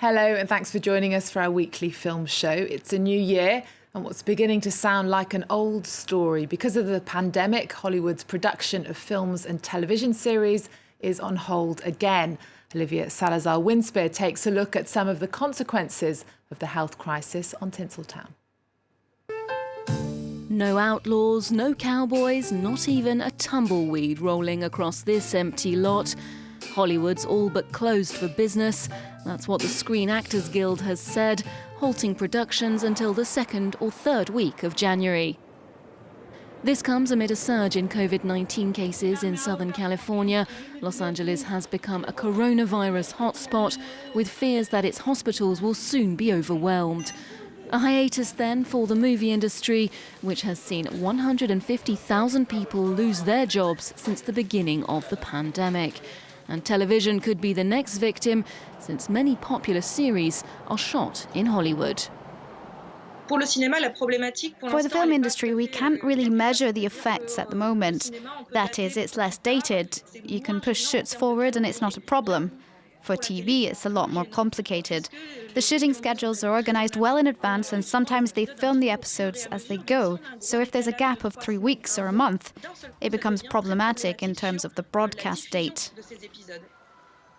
Hello, and thanks for joining us for our weekly film show. It's a new year, and what's beginning to sound like an old story. Because of the pandemic, Hollywood's production of films and television series is on hold again. Olivia Salazar-Winspear takes a look at some of the consequences of the health crisis on Tinseltown. No outlaws, no cowboys, not even a tumbleweed rolling across this empty lot. Hollywood's all but closed for business. That's what the Screen Actors Guild has said, halting productions until the second or third week of January. This comes amid a surge in COVID-19 cases in Southern California. Los Angeles has become a coronavirus hotspot, with fears that its hospitals will soon be overwhelmed. A hiatus then for the movie industry, which has seen 150,000 people lose their jobs since the beginning of the pandemic. And television could be the next victim, since many popular series are shot in Hollywood. For the film industry, we can't really measure the effects at the moment. That is, it's less dated. You can push shoots forward and it's not a problem. For TV, it's a lot more complicated. The shooting schedules are organized well in advance, and sometimes they film the episodes as they go. So if there's a gap of 3 weeks or a month, it becomes problematic in terms of the broadcast date.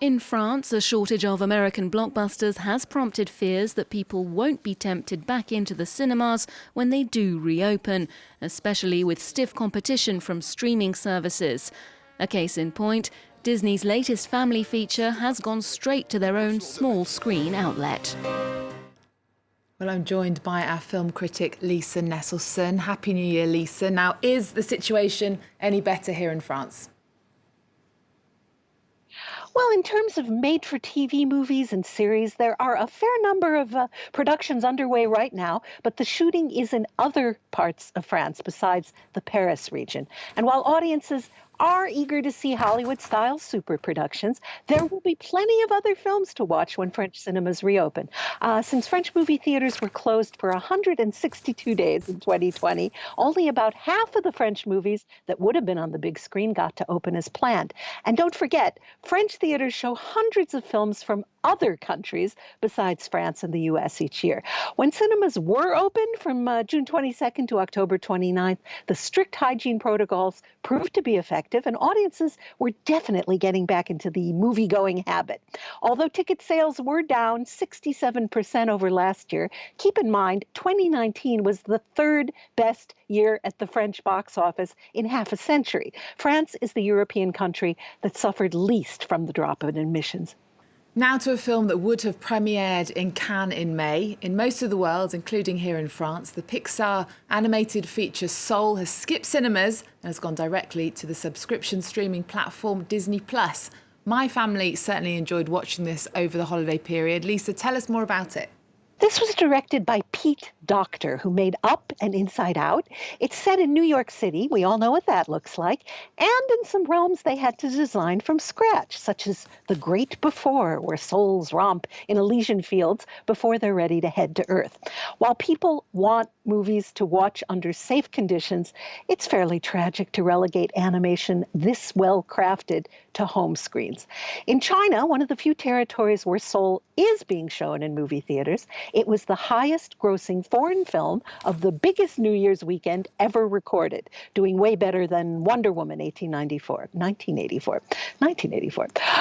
In France, a shortage of American blockbusters has prompted fears that people won't be tempted back into the cinemas when they do reopen, especially with stiff competition from streaming services. A case in point, Disney's latest family feature has gone straight to their own small screen outlet. Well, I'm joined by our film critic, Lisa Nesselson. Happy New Year, Lisa. Now, is the situation any better here in France? Well, in terms of made-for-TV movies and series, there are a fair number of productions underway right now, but the shooting is in other parts of France besides the Paris region. And while audiences are eager to see Hollywood-style super productions, there will be plenty of other films to watch when French cinemas reopen. Since French movie theaters were closed for 162 days in 2020, only about half of the French movies that would have been on the big screen got to open as planned. And don't forget, French theaters show hundreds of films from other countries besides France and the U.S. each year. When cinemas were open from June 22nd to October 29th, the strict hygiene protocols proved to be effective, and audiences were definitely getting back into the movie-going habit. Although ticket sales were down 67% over last year, keep in mind 2019 was the third best year at the French box office in half a century. France is the European country that suffered least from the drop in admissions. Now to a film that would have premiered in Cannes in May. In most of the world, including here in France, the Pixar animated feature Soul has skipped cinemas and has gone directly to the subscription streaming platform Disney+. My family certainly enjoyed watching this over the holiday period. Lisa, tell us more about it. This was directed by Pete Docter, who made Up and Inside Out. It's set in New York City. We all know what that looks like. And in some realms they had to design from scratch, such as the Great Before, where souls romp in Elysian fields before they're ready to head to Earth. While people want movies to watch under safe conditions, it's fairly tragic to relegate animation this well-crafted to home screens. In China, one of the few territories where Soul is being shown in movie theaters, it was the highest-grossing foreign film of the biggest New Year's weekend ever recorded, doing way better than Wonder Woman 1984.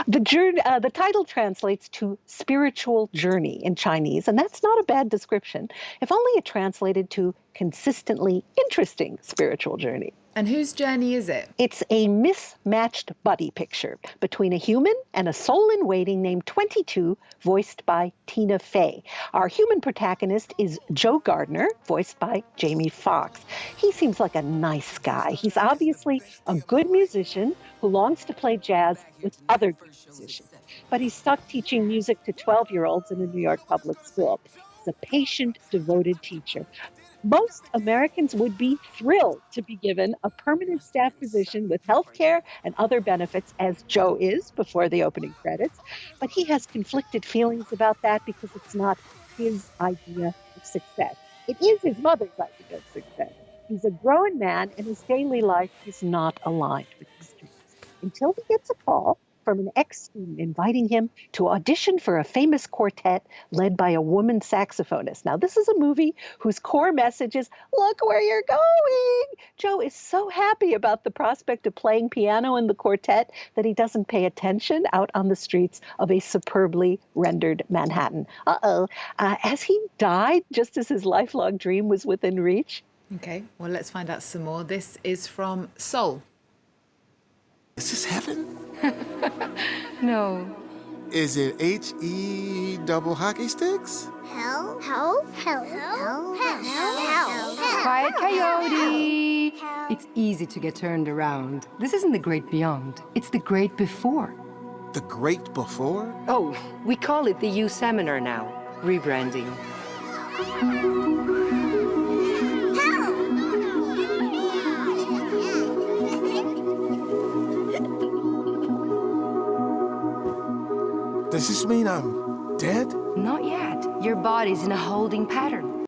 The title translates to spiritual journey in Chinese, and that's not a bad description, if only it translated to consistently interesting spiritual journey. And whose journey is it? It's a mismatched buddy picture between a human and a soul in waiting named 22, voiced by Tina Fey. Our human protagonist is Joe Gardner, voiced by Jamie Foxx. He seems like a nice guy. He's obviously a good musician who longs to play jazz with other good musicians. But he's stuck teaching music to 12-year-olds in a New York public school. He's a patient, devoted teacher. Most Americans would be thrilled to be given a permanent staff position with health care and other benefits, as Joe is before the opening credits. But he has conflicted feelings about that because it's not his idea of success. It is his mother's idea of success. He's a grown man, and his daily life is not aligned with his dreams. Until he gets a call from an ex-student inviting him to audition for a famous quartet led by a woman saxophonist. Now, this is a movie whose core message is, look where you're going. Joe is so happy about the prospect of playing piano in the quartet that he doesn't pay attention out on the streets of a superbly rendered Manhattan. Has he died just as his lifelong dream was within reach? Okay, well, let's find out some more. This is from Seoul. Is this heaven? No. Is it H-E double hockey sticks? Hell. Quiet coyote. It's easy to get turned around. This isn't the great beyond. It's the great before. The great before? Oh, we call it the U Seminar now. Rebranding. Does this mean I'm dead? Not yet. Your body's in a holding pattern.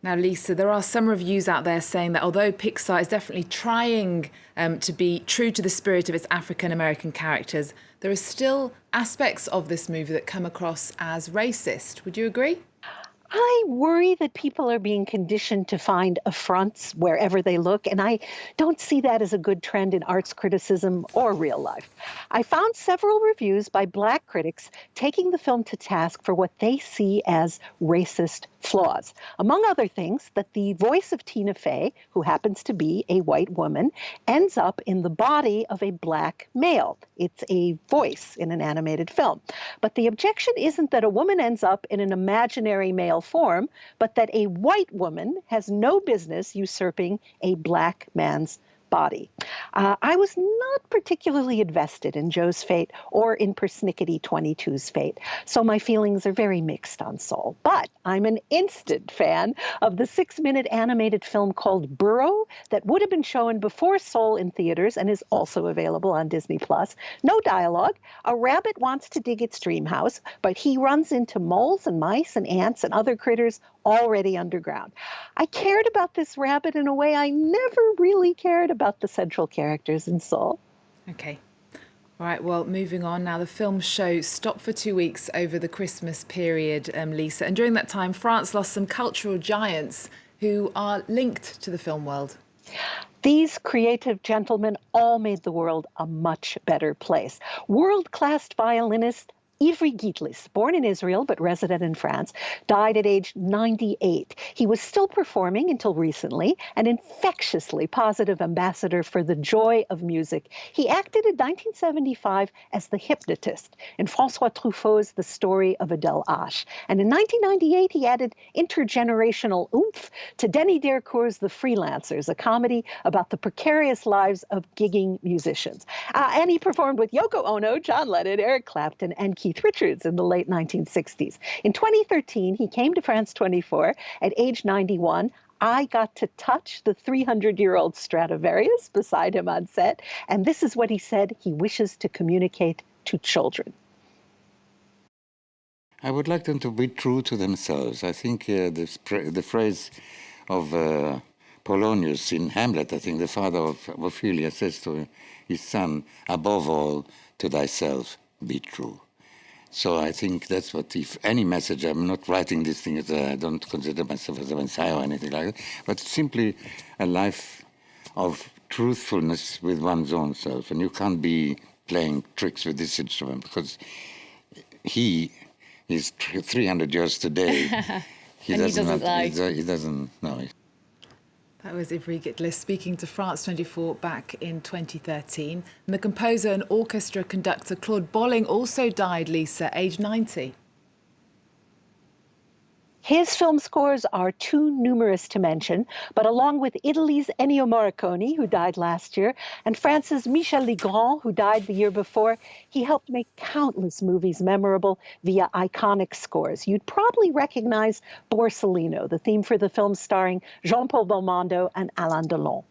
Now, Lisa, there are some reviews out there saying that although Pixar is definitely trying to be true to the spirit of its African-American characters, there are still aspects of this movie that come across as racist. Would you agree? I worry that people are being conditioned to find affronts wherever they look, and I don't see that as a good trend in arts criticism or real life. I found several reviews by Black critics taking the film to task for what they see as racist flaws. Among other things, that the voice of Tina Fey, who happens to be a white woman, ends up in the body of a Black male. It's a voice in an animated film. But the objection isn't that a woman ends up in an imaginary male form, but that a white woman has no business usurping a Black man's body. I was not particularly invested in Joe's fate or in Persnickety 22's fate, so my feelings are very mixed on Soul. But I'm an instant fan of the 6-minute animated film called Burrow that would have been shown before Soul in theaters and is also available on Disney+. No dialogue. A rabbit wants to dig its dream house, but he runs into moles and mice and ants and other critters already underground. I cared about this rabbit in a way I never really cared about the central characters in Soul. Okay. All right, well, moving on now. The film show stopped for 2 weeks over the Christmas period, Lisa. And during that time, France lost some cultural giants who are linked to the film world. These creative gentlemen all made the world a much better place. World-class violinist Ivry Gitlis, born in Israel but resident in France, died at age 98. He was still performing until recently, an infectiously positive ambassador for the joy of music. He acted in 1975 as the hypnotist in François Truffaut's The Story of Adele Ash. And in 1998, he added intergenerational oomph to Denis Dercourt's The Freelancers, a comedy about the precarious lives of gigging musicians. And he performed with Yoko Ono, John Lennon, Eric Clapton, and Keith Richards in the late 1960s. In 2013, he came to France 24 at age 91. I got to touch the 300-year-old Stradivarius beside him on set, and this is what he said he wishes to communicate to children. I would like them to be true to themselves. I think the phrase of Polonius in Hamlet, I think the father of Ophelia says to his son, above all, to thyself, be true. So I think that's what, if any message, I'm not writing this thing as I don't consider myself as a messiah or anything like that, but simply a life of truthfulness with one's own self. And you can't be playing tricks with this instrument because he is 300 years today. He doesn't know. That was Ivry Gitlis speaking to France 24 back in 2013. And the composer and orchestra conductor Claude Bolling also died, Lisa, aged 90. His film scores are too numerous to mention, but along with Italy's Ennio Morricone, who died last year, and France's Michel Legrand, who died the year before, he helped make countless movies memorable via iconic scores. You'd probably recognize Borsellino, the theme for the film starring Jean-Paul Belmondo and Alain Delon.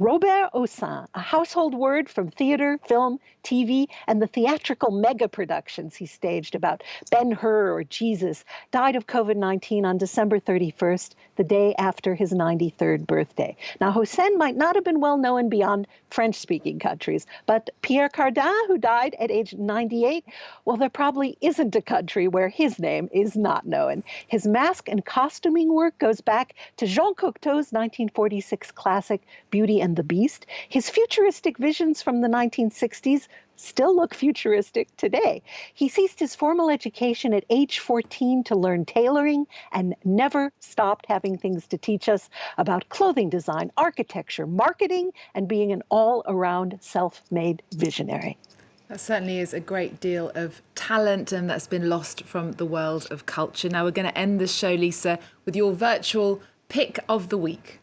Robert Hossein, a household word from theater, film, TV, and the theatrical mega productions he staged about Ben-Hur or Jesus, died of COVID-19 on December 31st, the day after his 93rd birthday. Now, Hossein might not have been well known beyond French-speaking countries, but Pierre Cardin, who died at age 98, well, there probably isn't a country where his name is not known. His mask and costuming work goes back to Jean Cocteau's 1946 classic Beauty and the Beast. His futuristic visions from the 1960s still look futuristic today. He ceased his formal education at age 14 to learn tailoring and never stopped having things to teach us about clothing design, architecture, marketing, and being an all-around self-made visionary. That certainly is a great deal of talent, and that's been lost from the world of culture. Now we're going to end the show, Lisa, with your virtual pick of the week.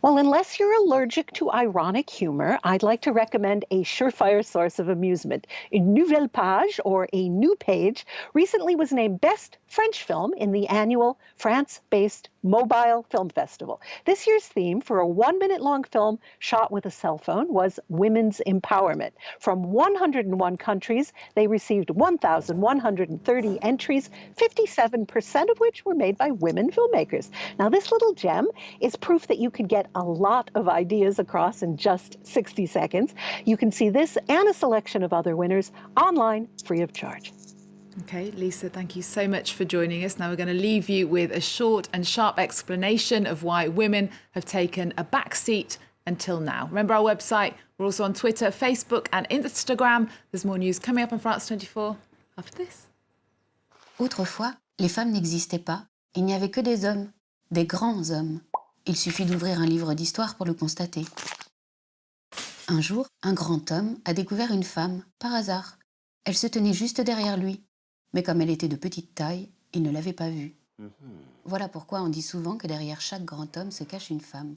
Well, unless you're allergic to ironic humor, I'd like to recommend a surefire source of amusement. Une nouvelle page, or a new page, recently was named Best French Film in the annual France-based Mobile Film Festival. This year's theme for a 1-minute-long film shot with a cell phone was women's empowerment. From 101 countries, they received 1,130 entries, 57% of which were made by women filmmakers. Now, this little gem is proof that you could get a lot of ideas across in just 60 seconds. You can see this and a selection of other winners online free of charge. Okay, Lisa, thank you so much for joining us. Now we're going to leave you with a short and sharp explanation of why women have taken a back seat until now. Remember our website. We're also on Twitter, Facebook and Instagram. There's more news coming up on France 24 after this. Autrefois, les femmes n'existaient pas. Il n'y avait que des hommes, des grands hommes. Il suffit d'ouvrir un livre d'histoire pour le constater. Un jour, un grand homme a découvert une femme, par hasard. Elle se tenait juste derrière lui. Mais comme elle était de petite taille, il ne l'avait pas vue. Voilà pourquoi on dit souvent que derrière chaque grand homme se cache une femme.